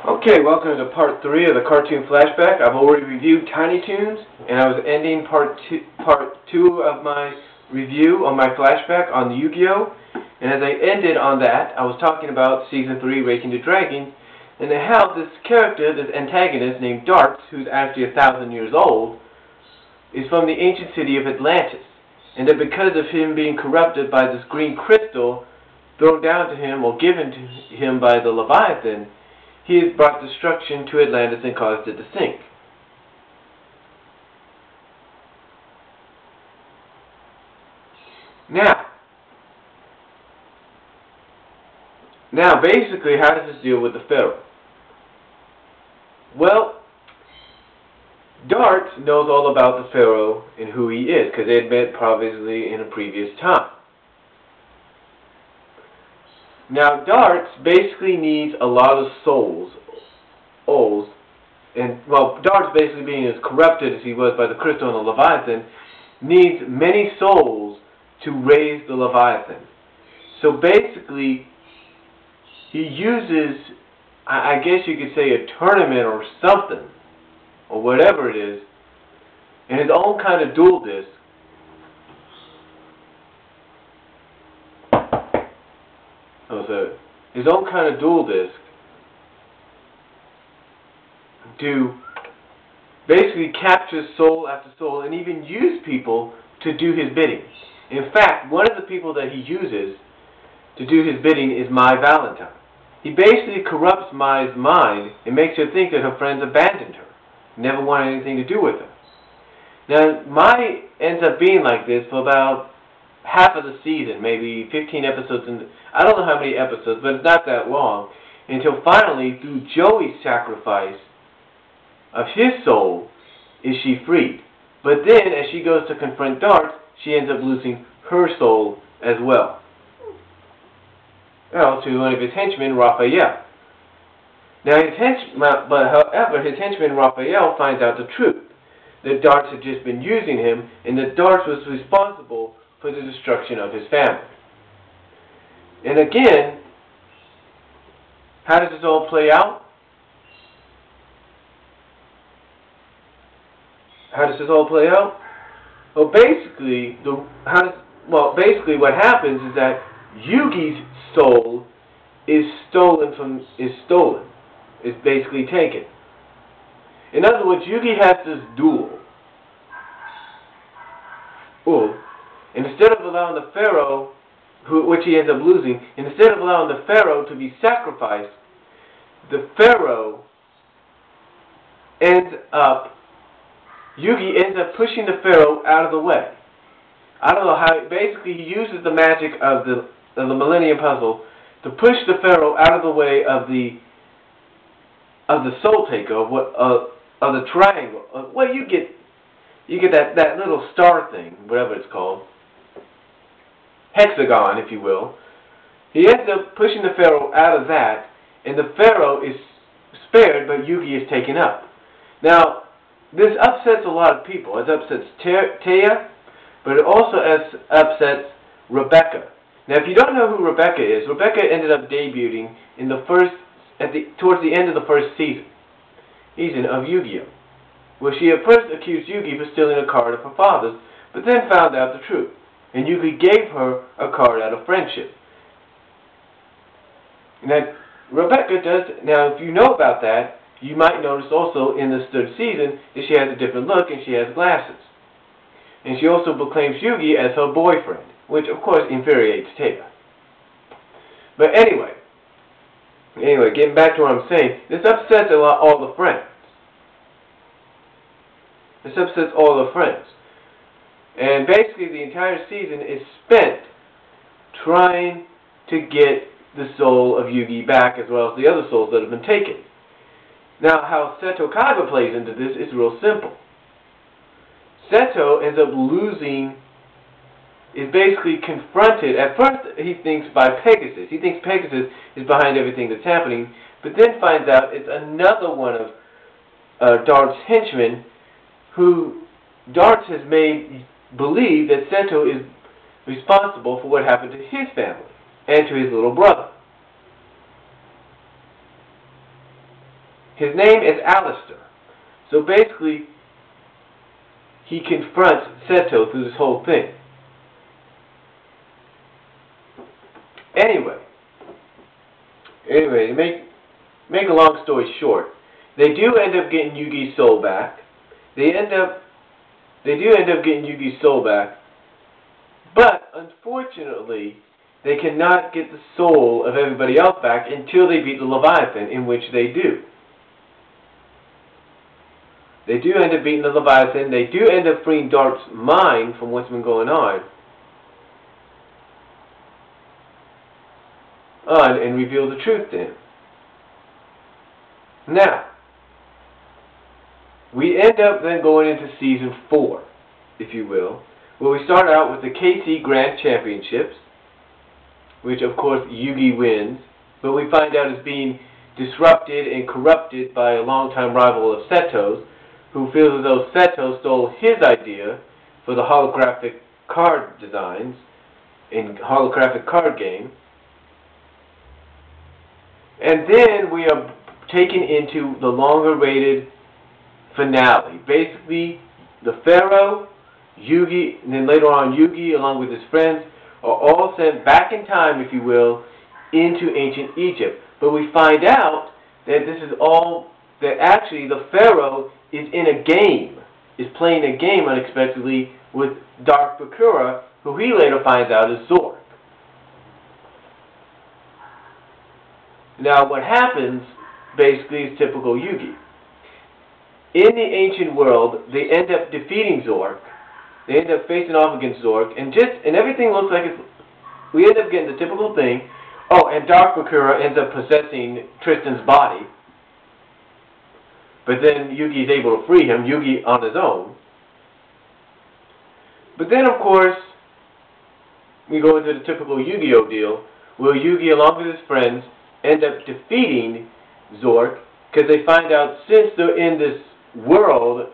Okay, welcome to part 3 of the cartoon flashback. I've already reviewed Tiny Toons, and I was ending part two of my review on my flashback on the Yu-Gi-Oh! And as I ended on that, I was talking about Season 3, Racing the Dragon, and how this character, this antagonist named Darts, who's actually 1,000 years old, is from the ancient city of Atlantis. And that because of him being corrupted by this green crystal thrown down to him or given to him by the Leviathan, he has brought destruction to Atlantis and caused it to sink. Now, basically, how does this deal with the Pharaoh? Well, Darts knows all about the Pharaoh and who he is, because they had met probably in a previous time. Now, Darts basically needs a lot of souls, and, well, Darts basically being as corrupted as he was by the crystal and the Leviathan, needs many souls to raise the Leviathan. So basically, he uses, I guess you could say, a tournament or something, or whatever it is, and his own kind of duel disc. His own kind of duel disc to basically capture soul after soul and even use people to do his bidding. In fact, one of the people that he uses to do his bidding is Mai Valentine. He basically corrupts Mai's mind and makes her think that her friends abandoned her, never wanted anything to do with her. Now, Mai ends up being like this for about half of the season, maybe 15 episodes. I don't know how many episodes, but it's not that long, until finally, through Joey's sacrifice of his soul, is she freed. But then, as she goes to confront Darts, she ends up losing her soul as well. Well, to one of his henchmen, Raphael. Now, however, his henchman Raphael finds out the truth, that Darts had just been using him, and that Darts was responsible for the destruction of his family. And again, how does this all play out? How does this all play out? Well, basically, what happens is that Yugi's soul is basically taken. In other words, Yugi has this duel. And instead of allowing the Pharaoh, which he ends up losing, instead of allowing the Pharaoh to be sacrificed, the Pharaoh Yugi ends up pushing the Pharaoh out of the way. I don't know how. Basically, he uses the magic of the Millennium Puzzle to push the Pharaoh out of the way of the Soul Taker, of the triangle. Well, you get that little star thing, whatever it's called, hexagon, if you will. He ends up pushing the Pharaoh out of that, and the Pharaoh is spared, but Yugi is taken up. Now, this upsets a lot of people. It upsets Taya, but it also upsets Rebecca. Now, if you don't know who Rebecca is, Rebecca ended up debuting in towards the end of the first season of Yu-Gi-Oh!, where she at first accused Yugi for stealing a card of her father's, but then found out the truth, and Yugi gave her a card out of friendship. Now, Rebecca does. Now, if you know about that, you might notice also in this third season that she has a different look and she has glasses. And she also proclaims Yugi as her boyfriend, which of course infuriates Taya. But anyway, getting back to what I'm saying, this upsets all the friends. This upsets all the friends. And basically the entire season is spent trying to get the soul of Yugi back, as well as the other souls that have been taken. Now, how Seto Kaiba plays into this is real simple. Seto ends up is basically confronted. At first, he thinks by Pegasus. He thinks Pegasus is behind everything that's happening, but then finds out it's another one of Darts' henchmen who Darts has made believe that Seto is responsible for what happened to his family and to his little brother. His name is Alistair. So basically, he confronts Seto through this whole thing. Anyway, to make a long story short, they do end up getting Yugi's soul back. They do end up getting Yugi's soul back, but unfortunately, they cannot get the soul of everybody else back until they beat the Leviathan, in which they do. They do end up beating the Leviathan. They do end up freeing Dark's mind from what's been going on. And reveal the truth to him. Now, we end up then going into Season 4, if you will, where we start out with the KC Grand Championships, which of course Yugi wins, but we find out is being disrupted and corrupted by a longtime rival of Seto's, who feels as though Seto stole his idea for the holographic card designs in holographic card game. And then we are taken into the longer-rated finale. Basically, the Pharaoh, Yugi, and then later on Yugi, along with his friends, are all sent back in time, if you will, into ancient Egypt. But we find out that this is all, that actually the Pharaoh is in a game, is playing a game unexpectedly with Dark Bakura, who he later finds out is Zork. Now what happens, basically, is typical Yugi. In the ancient world, they end up defeating Zork. They end up facing off against Zork, and everything looks like it's, we end up getting the typical thing. Oh, and Dark Bakura ends up possessing Tristan's body. But then Yugi is able to free him, Yugi on his own. But then, of course, we go into the typical Yu-Gi-Oh deal, where Yugi, along with his friends, end up defeating Zork, because they find out since they're in this world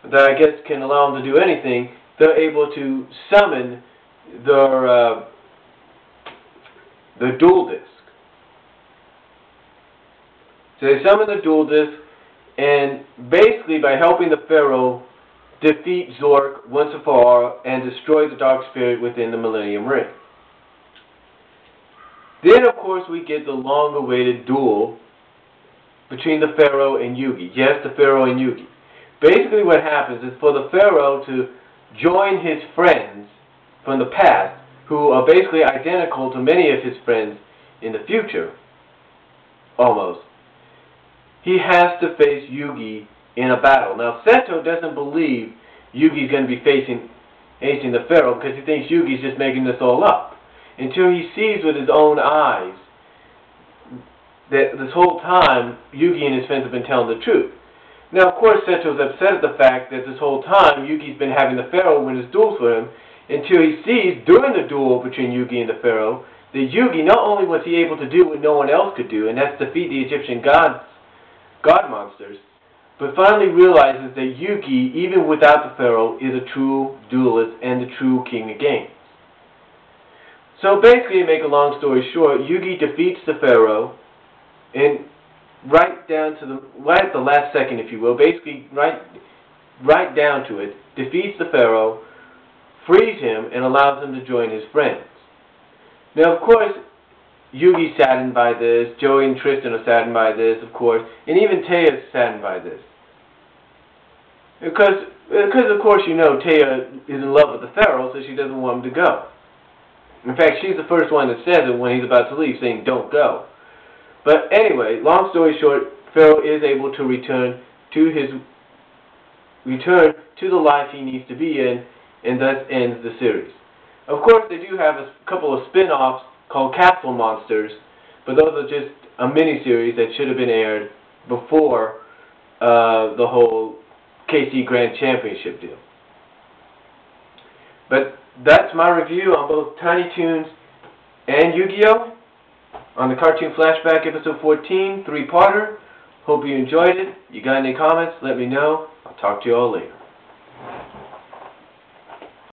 that I guess can allow them to do anything, they're able to summon their dual disc. So they summon the dual disc, and basically by helping the Pharaoh defeat Zork once and for all and destroy the Dark Spirit within the Millennium Ring. Then, of course, we get the long-awaited duel between the Pharaoh and Yugi. Yes, the Pharaoh and Yugi. Basically what happens is for the Pharaoh to join his friends from the past, who are basically identical to many of his friends in the future, almost, he has to face Yugi in a battle. Now, Seto doesn't believe Yugi's going to be facing the Pharaoh because he thinks Yugi's just making this all up, until he sees with his own eyes that this whole time Yugi and his friends have been telling the truth. Now, of course, Seto's upset at the fact that this whole time Yugi's been having the Pharaoh win his duels for him, until he sees during the duel between Yugi and the Pharaoh that Yugi, not only was he able to do what no one else could do, and that's defeat the Egyptian god monsters, but finally realizes that Yugi, even without the Pharaoh, is a true duelist and the true king of games. So basically, to make a long story short, Yugi defeats the Pharaoh, and right at the last second, if you will, basically right down to it, defeats the Pharaoh, frees him, and allows him to join his friends. Now, of course, Yugi's saddened by this, Joey and Tristan are saddened by this, of course, and even Teia's saddened by this. Because of course, you know, Teia is in love with the Pharaoh, so she doesn't want him to go. In fact, she's the first one that says it when he's about to leave, saying, "Don't go." But anyway, long story short, Pharaoh is able to return to the life he needs to be in, and thus ends the series. Of course, they do have a couple of spin-offs called Capsule Monsters, but those are just a mini-series that should have been aired before the whole KC Grand Championship deal. But that's my review on both Tiny Toons and Yu-Gi-Oh! On the Cartoon Flashback Episode 14, 3-parter. Hope you enjoyed it. You got any comments? Let me know. I'll talk to you all later.